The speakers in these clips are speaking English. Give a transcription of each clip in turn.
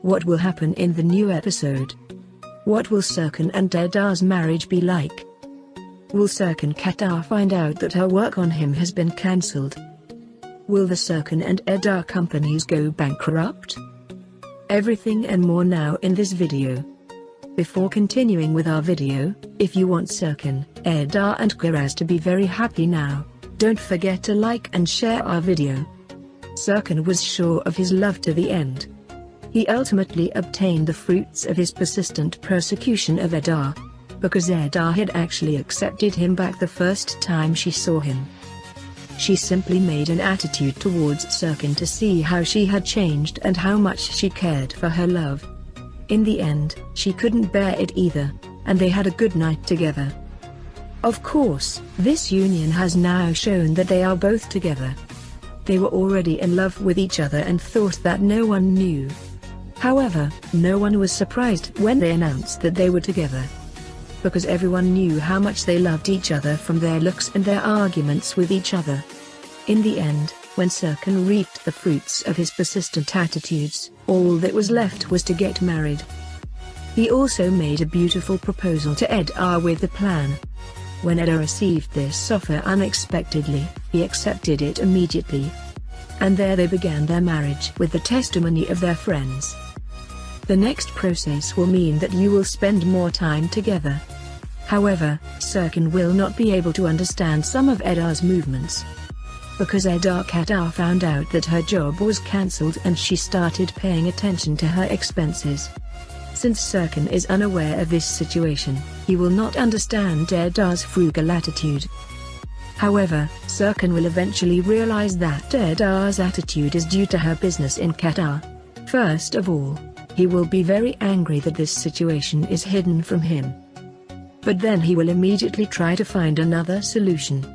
What will happen in the new episode? What will Serkan and Edar's marriage be like? Will Serkan Katar find out that her work on him has been cancelled? Will the Serkan and Edar companies go bankrupt? Everything and more now in this video. Before continuing with our video, if you want Serkan, Edar and Kiraz to be very happy now, don't forget to like and share our video. Serkan was sure of his love to the end. He ultimately obtained the fruits of his persistent persecution of Edar, because Edar had actually accepted him back the first time she saw him. She simply made an attitude towards Serkan to see how she had changed and how much she cared for her love. In the end, she couldn't bear it either, and they had a good night together. Of course, this union has now shown that they are both together. They were already in love with each other and thought that no one knew. However, no one was surprised when they announced that they were together, because everyone knew how much they loved each other from their looks and their arguments with each other. In the end, when Serkan reaped the fruits of his persistent attitudes, all that was left was to get married. He also made a beautiful proposal to Edar with the plan. When Edar received this offer unexpectedly, he accepted it immediately. And there they began their marriage with the testimony of their friends. The next process will mean that you will spend more time together. However, Serkan will not be able to understand some of Edar's movements, because Edar Katar found out that her job was cancelled and she started paying attention to her expenses. Since Serkan is unaware of this situation, he will not understand Edar's frugal attitude. However, Serkan will eventually realize that Edar's attitude is due to her business in Qatar. First of all, he will be very angry that this situation is hidden from him. But then he will immediately try to find another solution.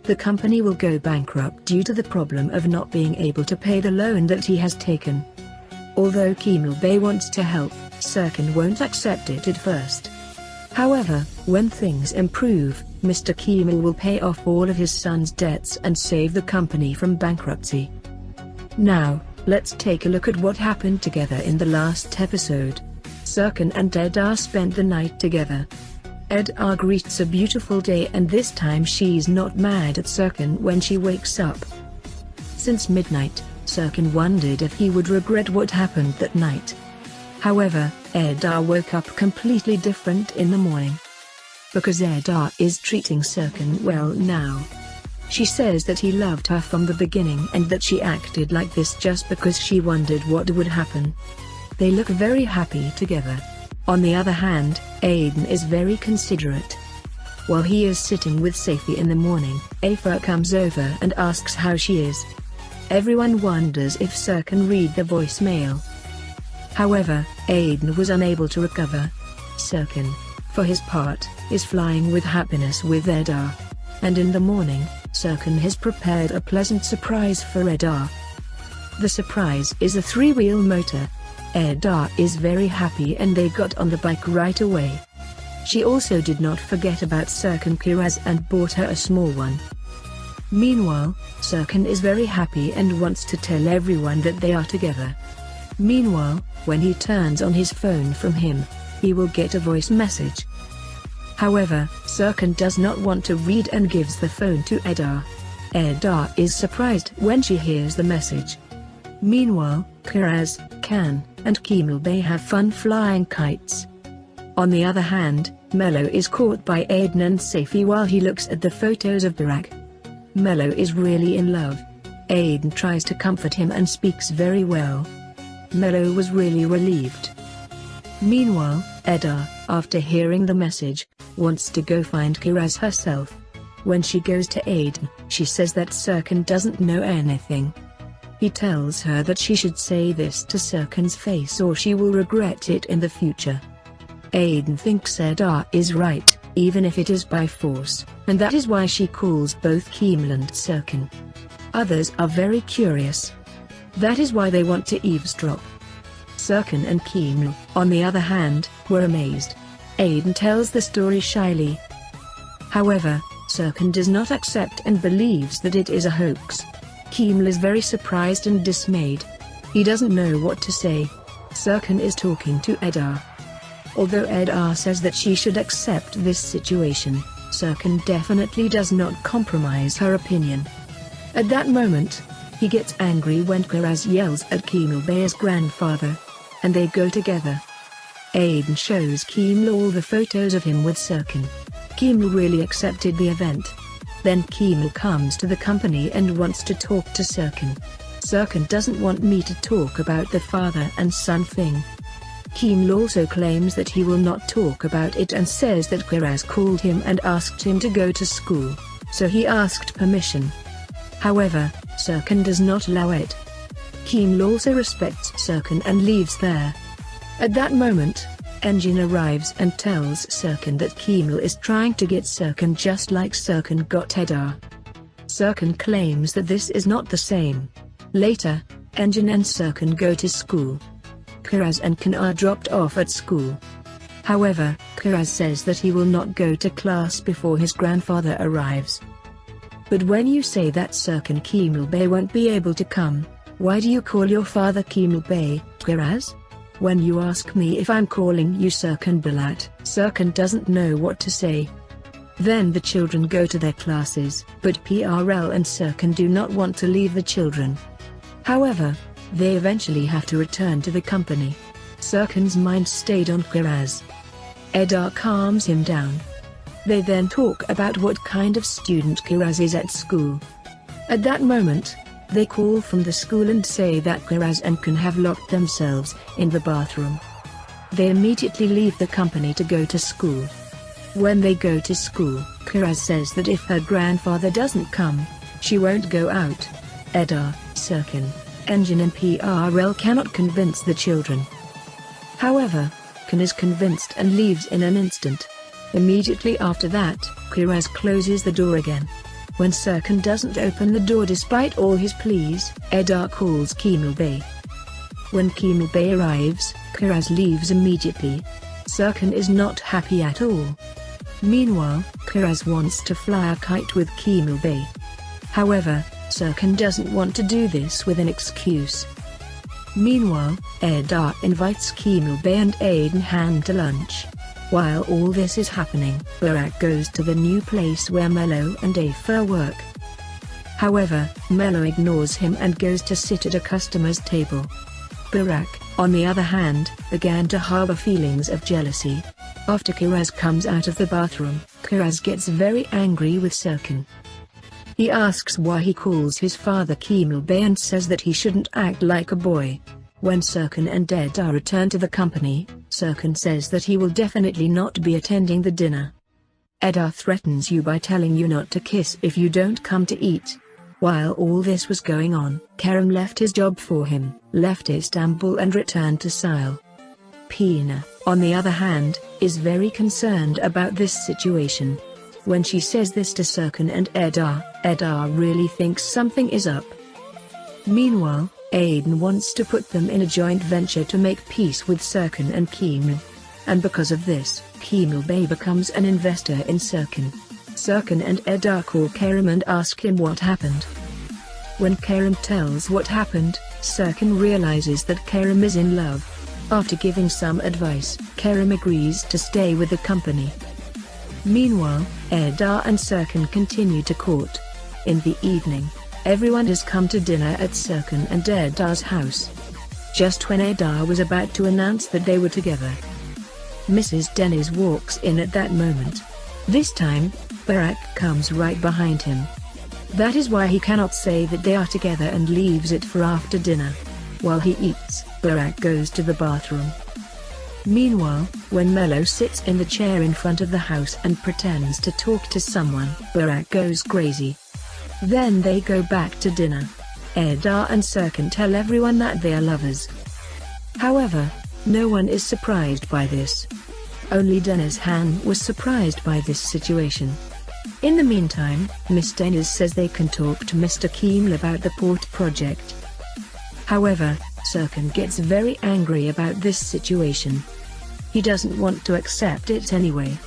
The company will go bankrupt due to the problem of not being able to pay the loan that he has taken. Although Kemal Bey wants to help, Serkan won't accept it at first. However, when things improve, Mr. Kemal will pay off all of his son's debts and save the company from bankruptcy. Now, let's take a look at what happened together in the last episode. Serkan and Edar spent the night together. Edar greets a beautiful day, and this time she's not mad at Serkan when she wakes up. Since midnight, Serkan wondered if he would regret what happened that night. However, Edar woke up completely different in the morning, because Edar is treating Serkan well now. She says that he loved her from the beginning and that she acted like this just because she wondered what would happen. They look very happy together. On the other hand, Aiden is very considerate. While he is sitting with Safi in the morning, Afer comes over and asks how she is. Everyone wonders if Serkan read the voicemail. However, Aiden was unable to recover. Serkan, for his part, is flying with happiness with Edar. And in the morning, Serkan has prepared a pleasant surprise for Edar. The surprise is a 3-wheel motor. Edar is very happy and they got on the bike right away. She also did not forget about Serkan Kiraz and bought her a small one. Meanwhile, Serkan is very happy and wants to tell everyone that they are together. Meanwhile, when he turns on his phone from him, he will get a voice message. However, Serkan does not want to read and gives the phone to Edar. Edar is surprised when she hears the message. Meanwhile, Kiraz, Kan, and Kemal Bey have fun flying kites. On the other hand, Melo is caught by Aiden and Safi while he looks at the photos of Barak. Melo is really in love. Aiden tries to comfort him and speaks very well. Melo was really relieved. Meanwhile, Edar, after hearing the message, wants to go find Kiraz herself. When she goes to Aiden, she says that Serkan doesn't know anything. He tells her that she should say this to Serkan's face or she will regret it in the future. Aiden thinks Edar is right, even if it is by force, and that is why she calls both Kemal and Serkan. Others are very curious. That is why they want to eavesdrop. Serkan and Kemal, on the other hand, were amazed. Aiden tells the story shyly. However, Serkan does not accept and believes that it is a hoax. Kemal is very surprised and dismayed. He doesn't know what to say. Serkan is talking to Eda. Although Eda says that she should accept this situation, Serkan definitely does not compromise her opinion. At that moment, he gets angry when Kiraz yells at Kemal Bey's grandfather, and they go together. Aiden shows Kemal all the photos of him with Serkan. Kemal really accepted the event. Then Kemal comes to the company and wants to talk to Serkan. Serkan doesn't want me to talk about the father and son thing. Kemal also claims that he will not talk about it and says that Kiraz called him and asked him to go to school, so he asked permission. However, Serkan does not allow it. Kemal also respects Serkan and leaves there. At that moment, Engin arrives and tells Serkan that Kemal is trying to get Serkan just like Serkan got Eda. Serkan claims that this is not the same. Later, Engin and Serkan go to school. Kiraz and Kan are dropped off at school. However, Kiraz says that he will not go to class before his grandfather arrives. But when you say that Serkan Kemal Bey won't be able to come, why do you call your father Kemal Bey, Kiraz? When you ask me if I'm calling you Serkan Balat, Serkan doesn't know what to say. Then the children go to their classes, but PRL and Serkan do not want to leave the children. However, they eventually have to return to the company. Serkan's mind stayed on Kiraz. Eda calms him down. They then talk about what kind of student Kiraz is at school. At that moment, they call from the school and say that Kiraz and Kan have locked themselves in the bathroom. They immediately leave the company to go to school. When they go to school, Kiraz says that if her grandfather doesn't come, she won't go out. Eda, Serkan, Engin and PRL cannot convince the children. However, Kan is convinced and leaves in an instant. Immediately after that, Kiraz closes the door again. When Serkan doesn't open the door despite all his pleas, Eda calls Kemal Bey. When Kemal Bey arrives, Kiraz leaves immediately. Serkan is not happy at all. Meanwhile, Kiraz wants to fly a kite with Kemal Bey. However, Serkan doesn't want to do this with an excuse. Meanwhile, Eda invites Kemal Bey and Aiden Han to lunch. While all this is happening, Barak goes to the new place where Melo and Afer work. However, Melo ignores him and goes to sit at a customer's table. Barak, on the other hand, began to harbor feelings of jealousy. After Kiraz comes out of the bathroom, Kiraz gets very angry with Serkan. He asks why he calls his father Kemal Bey and says that he shouldn't act like a boy. When Serkan and Eda return to the company, Serkan says that he will definitely not be attending the dinner. Eda threatens you by telling you not to kiss if you don't come to eat. While all this was going on, Kerem left his job for him, left Istanbul and returned to Sile. Pina, on the other hand, is very concerned about this situation. When she says this to Serkan and Eda really thinks something is up. Meanwhile, Aiden wants to put them in a joint venture to make peace with Serkan and Kemal. And because of this, Kemal Bey becomes an investor in Serkan. Serkan and Eda call Kerem and ask him what happened. When Kerem tells what happened, Serkan realizes that Kerem is in love. After giving some advice, Kerem agrees to stay with the company. Meanwhile, Eda and Serkan continue to court. In the evening, everyone has come to dinner at Serkan and Eda's house. Just when Eda was about to announce that they were together, Mrs. Deniz walks in at that moment. This time, Barak comes right behind him. That is why he cannot say that they are together and leaves it for after dinner. While he eats, Barak goes to the bathroom. Meanwhile, when Melo sits in the chair in front of the house and pretends to talk to someone, Barak goes crazy. Then they go back to dinner. Eda and Serkan tell everyone that they are lovers. However, no one is surprised by this. Only Deniz Han was surprised by this situation. In the meantime, Miss Deniz says they can talk to Mr. Kemal about the port project. However, Serkan gets very angry about this situation. He doesn't want to accept it anyway.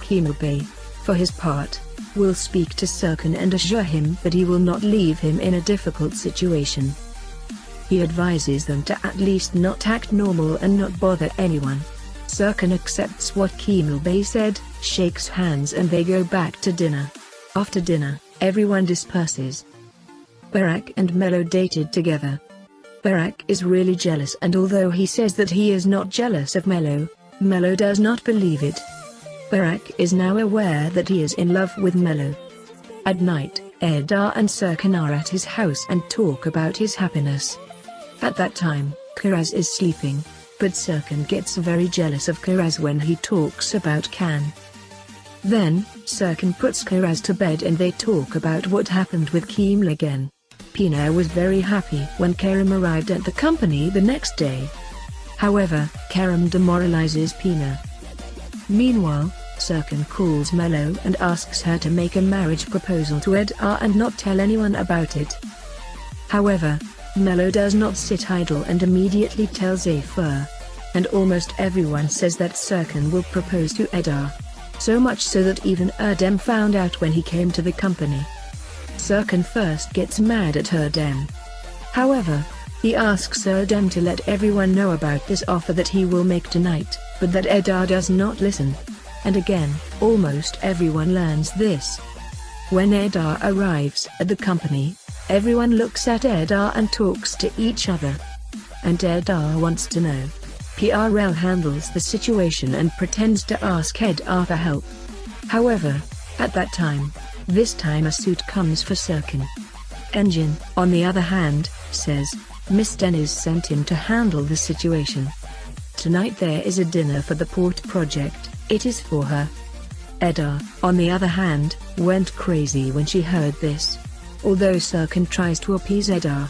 Kemal Bey, for his part, will speak to Serkan and assure him that he will not leave him in a difficult situation. He advises them to at least not act normal and not bother anyone. Serkan accepts what Kemal Bey said, shakes hands, and they go back to dinner. After dinner, everyone disperses. Barak and Melo dated together. Barak is really jealous, and although he says that he is not jealous of Melo, Melo does not believe it. Barak is now aware that he is in love with Melo. At night, Eda and Serkan are at his house and talk about his happiness. At that time, Kiraz is sleeping, but Serkan gets very jealous of Kiraz when he talks about Can. Then, Serkan puts Kiraz to bed and they talk about what happened with Kemal again. Pina was very happy when Kerem arrived at the company the next day. However, Kerem demoralizes Pina. Meanwhile, Serkan calls Melo and asks her to make a marriage proposal to Eda and not tell anyone about it. However, Melo does not sit idle and immediately tells Zafer. And almost everyone says that Serkan will propose to Eda. So much so that even Erdem found out when he came to the company. Serkan first gets mad at Erdem. However, he asks Erdem to let everyone know about this offer that he will make tonight, but that Eda does not listen. And again, almost everyone learns this. When Eda arrives at the company, everyone looks at Eda and talks to each other. And Eda wants to know. PRL handles the situation and pretends to ask Eda for help. However, at that time, this time a suit comes for Serkan. Engin, on the other hand, says, Miss Deniz sent him to handle the situation. Tonight there is a dinner for the port project, it is for her. Eda, on the other hand, went crazy when she heard this. Although Serkan tries to appease Eda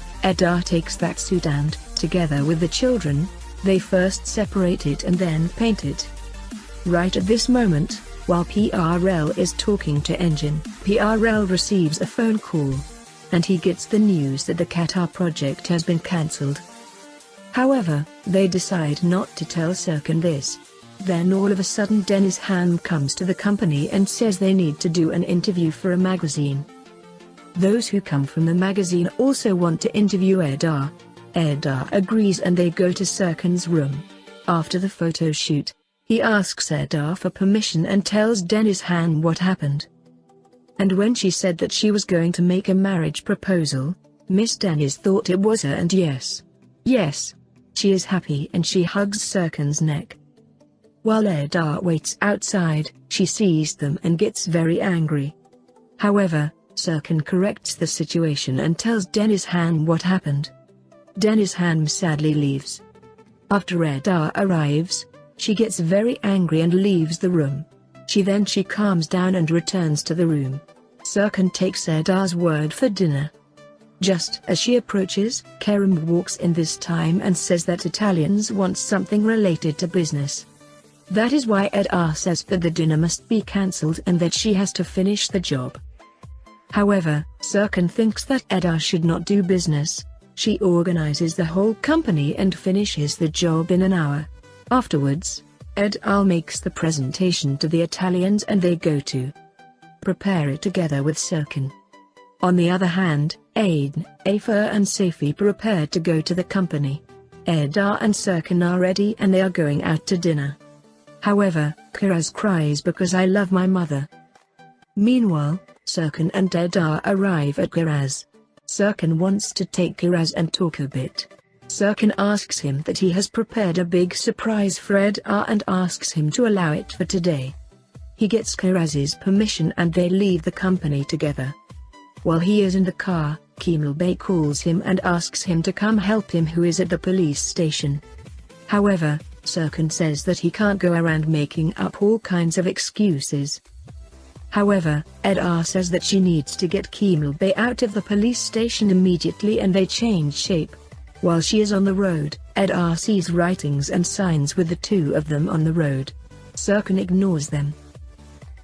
takes that suit and, together with the children, they first separate it and then paint it. Right at this moment, while PRL is talking to Engin, PRL receives a phone call. And he gets the news that the Qatar project has been cancelled. However, they decide not to tell Serkan this. Then all of a sudden Deniz Han comes to the company and says they need to do an interview for a magazine. Those who come from the magazine also want to interview Eda. Eda agrees and they go to Serkan's room. After the photo shoot, he asks Eda for permission and tells Deniz Han what happened. And when she said that she was going to make a marriage proposal, Miss Deniz thought it was her and yes, she is happy and she hugs Serkan's neck. While Eda waits outside, she sees them and gets very angry. However, Serkan corrects the situation and tells Deniz Han what happened. Deniz Han sadly leaves. After Eda arrives, she gets very angry and leaves the room. She calms down and returns to the room. Serkan takes Eda's word for dinner. Just as she approaches, Kerem walks in this time and says that Italians want something related to business. That is why Eda says that the dinner must be cancelled and that she has to finish the job. However, Serkan thinks that Eda should not do business. She organizes the whole company and finishes the job in an hour. Afterwards, Eda makes the presentation to the Italians and they go to prepare it together with Serkan. On the other hand, Aden, Afer and Safi prepare to go to the company. Eda and Serkan are ready and they are going out to dinner. However, Kiraz cries because I love my mother. Meanwhile, Serkan and Eda arrive at Kiraz. Serkan wants to take Kiraz and talk a bit. Serkan asks him that he has prepared a big surprise for Eda and asks him to allow it for today. He gets Kiraz's permission and they leave the company together. While he is in the car, Kemal Bey calls him and asks him to come help him who is at the police station. However, Serkan says that he can't go around making up all kinds of excuses. However, Eda says that she needs to get Kemal Bey out of the police station immediately and they change shape. While she is on the road, Eda sees writings and signs with the two of them on the road. Serkan ignores them.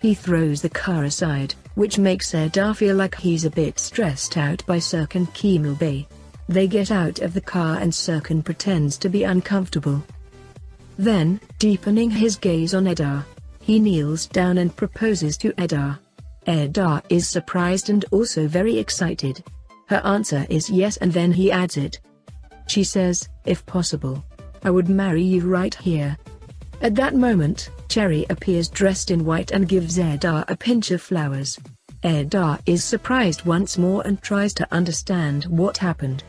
He throws the car aside, which makes Eda feel like he's a bit stressed out by Serkan Kemal Bey. They get out of the car and Serkan pretends to be uncomfortable. Then, deepening his gaze on Eda, he kneels down and proposes to Eda. Eda is surprised and also very excited. Her answer is yes and then he adds it. She says, "If possible, I would marry you right here." At that moment, Cherry appears dressed in white and gives Eda a pinch of flowers. Eda is surprised once more and tries to understand what happened.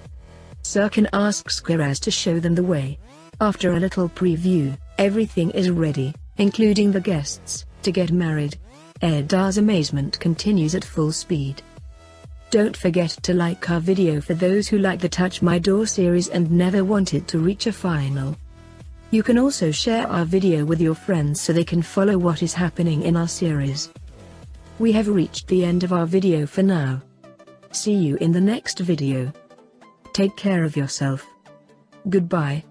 Serkan asks Kiraz to show them the way. After a little preview, everything is ready, including the guests, to get married. Eda's amazement continues at full speed. Don't forget to like our video for those who like the Touch My Door series and never wanted to reach a final. You can also share our video with your friends so they can follow what is happening in our series. We have reached the end of our video for now. See you in the next video. Take care of yourself. Goodbye.